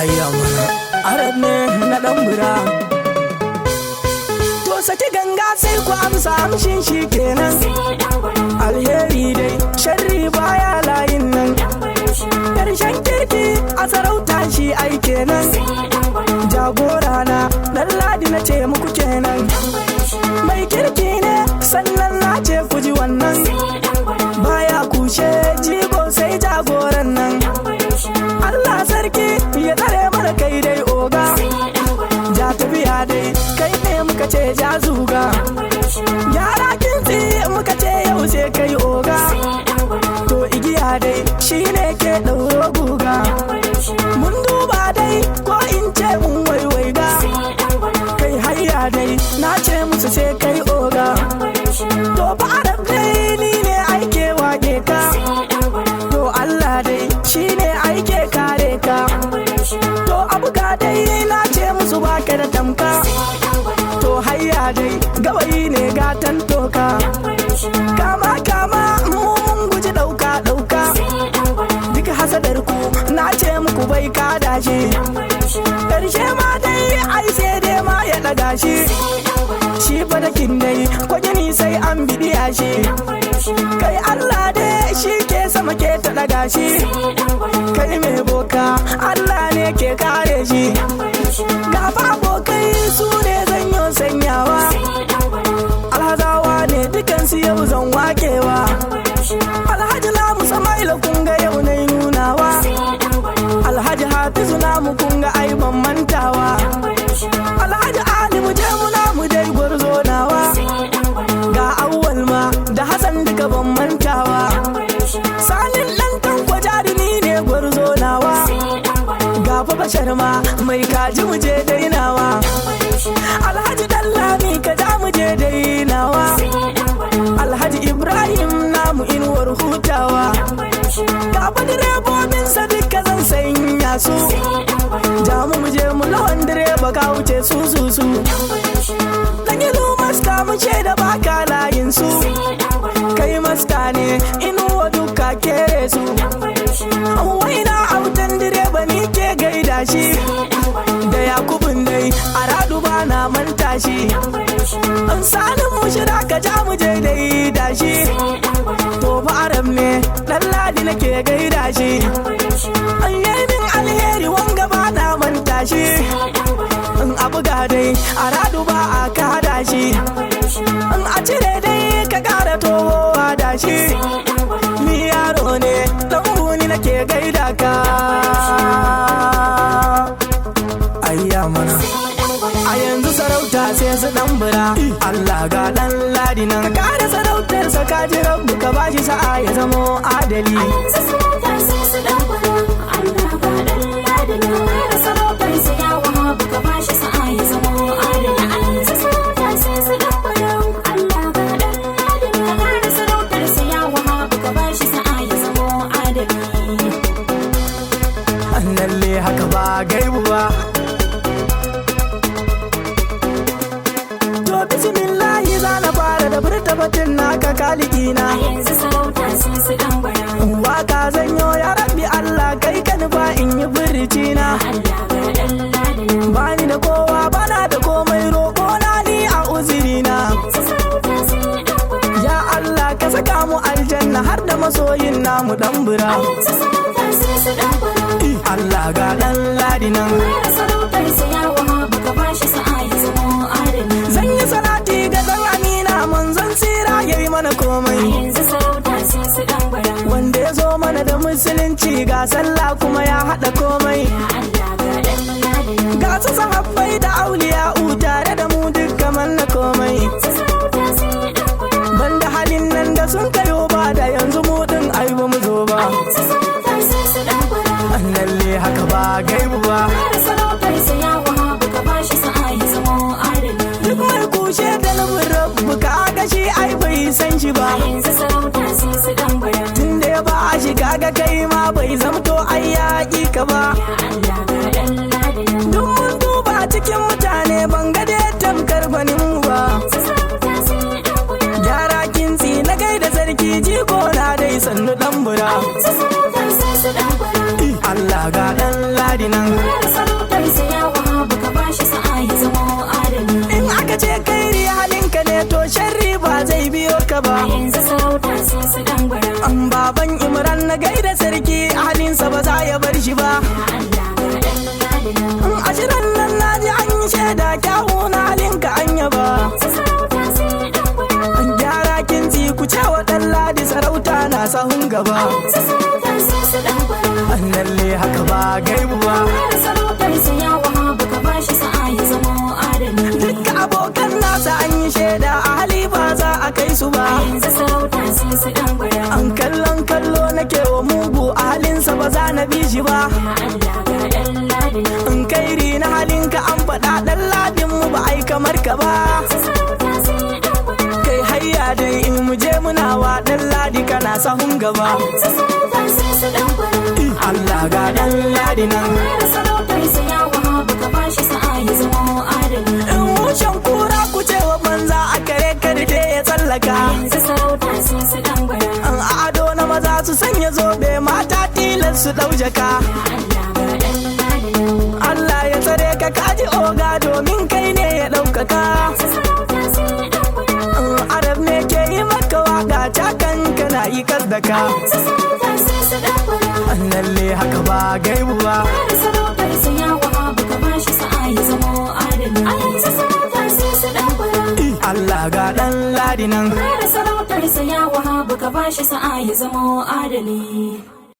ayyamana arab ne na dan bura. To saki ganga sai ku amsa amshin shi kenan. Alheri dai sharri baya layin nan. Karshen kirki a sarauta shi ai kenan. Jagora na DANLADI na ce muku kenan. Mai kirki ne sannan na ce ku ji wannan. Baya kushe jigo sai jagoran nan. Allah sarki ya tsare mana kai dai oga. Ja tafiya dai kai ne muka ce ja zuga. Yara kintsi muka ce yau sai kai oga. To igiya dai shi ne ke ɗauro guga. Mun duba dai ko in ce mun waiwaiga. Kai hayya dai na ce musu sai kai oga. To BARAM dai ni ne aike wage ka. To Allah dai shi ne aike kare ka. To abuga dai na ce musu baka da tamka. To hayya dai gawayi ne gatan toka. Kama kama mun guji ɗauka. Duk hasadar ku na ce muku bai kada shi. Karshe ma dai ai sai dai ma ya ɗaga shi. Shi fadakin dai kwagini sai an bidiya shi. Kai Allah dai shi ke sama ke ta ɗaga shi. Kai mai boka Allah ne ke kare shi. Gaba abokai su ne zanyo sanyawa. Alhazawa ne dukansu yau zan wakewa. Alhaji namu Samaila kunga yau na nunawa. Alhaji Hafizu namu kunga ai ban mantawa. Alhaji Ali mu je mu dai gwarzo nawa. Ga Awwal ma da Hassan duka ban mantawa. Sanin dan Tanko jarumi ne gwarzo nawa. Ga fa Bashar ma mai kaji mu je dai nawa. Alhaji Dallami ka ja mu je dai nawa. Alhaji Ibrahim namu inuwar hutawa. Ga fa direbobinsa duka zan sanya su. Ja mu je mu lawan direba ka wuce su. Dan ilu maska mu ce da baka layin su. Kai maska ne inuwa duka kere su. Waina autan direba ni ke gaida shi. Da Yakubun dai a radu ba na manta shi. An sanin mu shira ka ja mu je dai da shi. To BARAM ne DANLADI nake gaida shi. An yi min alheri wanga ba na manta shi. In abu ga dai a radu ba a kada shi. In a cire dai ka kara tohowa da shi. Ni yaro ne dan buni nake gaida ka. Ayya mana a yanzu sarauta sai su dan bura. Allah ga DANLADI nan kare sarautarsa ka ji rabbu ka bashi sa'a ya zamo adali. A yanzu sarauta sai su dan bura. Allah ga DANLADI nan kare sarautarsa ya wahabu ka bashi sa'a ya zamo adali. A yanzu sarauta sai su dan bura. Allah ga DANLADI nan kare sarautarsa ya wahabu ka bashi sa'a ya zamo adali. Lalle haka ba gaibu ba. To bismillahi za na fara da furta batun naka kalikina. A yanzu sarauta sai su dan bura. Waka zanyo ya rabbi Allah kai ka nufa in yi furci na. Allah ga DANLADI nan Bani da kowa bana da komai roƙo na ni a uzurina. yanzu sarauta sai dan bura. Ya Allah ka saka mu aljanna har da masoyin namu dan bura. A yanzu sarauta sai su dan bura. Allah ga DANLADI nan Kare sarautarsa ya wahabu ka bashi sa'a ya zamo adali. zan yi salati ga dan Amina manzon tsira yayi mana A komai. yanzu sarauta sai su dan bura. Wanda ya zo mana da musulunci ga sallah kuma ya haɗa komai. Ya Allah ga DANLADI nan Ga su sahabbai da auliya'u tare da mu duk kamar na komai. yanzu sarauta sai dan bura. Banda halin nan da sun kayo ba da yanzu mu din ai ba mu zo ba. A yanzu sarauta sai su dan bura. Lalle haka ba gaibu ba. Kare sarautarsa ya wahabu ka bashi sa'a ya zamo adali. Duk mai kushe da nufin rabbu ka ga shi ai bai san shi ba. A yanzu sarauta sai su dan bura. Tunda ya ba shi kaga kai ma bai zamto ai yaƙi ka ba. Ya Allah ga DANLADI nan Duk mun duba cikin mutane ban ga dai tamkar gwanin mu ba. yanzu sarauta sai dan bura. Gyara kintsi na gaida sarki jiko na dai sannu dan bura. A yanzu sarauta sai su dan bura. Allah ga DANLADI nan Kare aka ce kairi halinka ne to sharri ba zai biyo ka ba. A yanzu sarauta sai su dan bara. An baban Imran na gaida sarki halinsa ba za ya bar shi ba. Allah ga Danladi nan. A shirin nan na ji an yi shaida kyawu na halinka an yaba. Yanzu sarauta sai dan bara. An gyara kinzi ku ce wa Danladi sarauta na sahun gaba. Yanzu sarauta sai su dan bara. An lalle haka ba gaibu ba. Kare sarautar sa ya wahabu ka bashi sa'a ya zama adali. Dukka abokan nasa an yi shaida a hali ba za a kai su ba. Yanzu sarauta sai su dan bara. An kallon kallo nake wa mugu a halinsa ba za na bi shi ba. Ya Allah ga Danladi nan. In kairi na halinka an faɗa Danladin mu ba ai kamar ka ba. Yanzu sarauta sai dan bara. Kai hayya dai in mu je muna wa Danladi kana sahun gaba. Yanzu sarauta sai su dan bara. Allah ga Danladi nan. Kare sarautar sa ya wahabu ka bashi sa'a ya zama adali. In wucin kura ku ce wa banza a kare karfe ya tsallaka. Yanzu sarauta sai su dan bara. An ado na maza su sanya zobe mata tilas su ɗau jaka. Allah ga Danladi nan. Allah ya tsare ka kaji oga domin kai ne ya ɗaukaka. Yanzu sarauta sai dan bara. Arab ne ke yi maka waka cakan kana yi kas da ka. Yanzu sarauta sai su dan bara. Lalle haka ba gaibu ba. Kare sarautar sa ya wahabu ka bashi sa'a ya zama adali. A yanzu sarauta sai su dan bara. Allah ga Danladi nan. Kare sarautar sa ya wahabu ka bashi sa'a ya zama adali.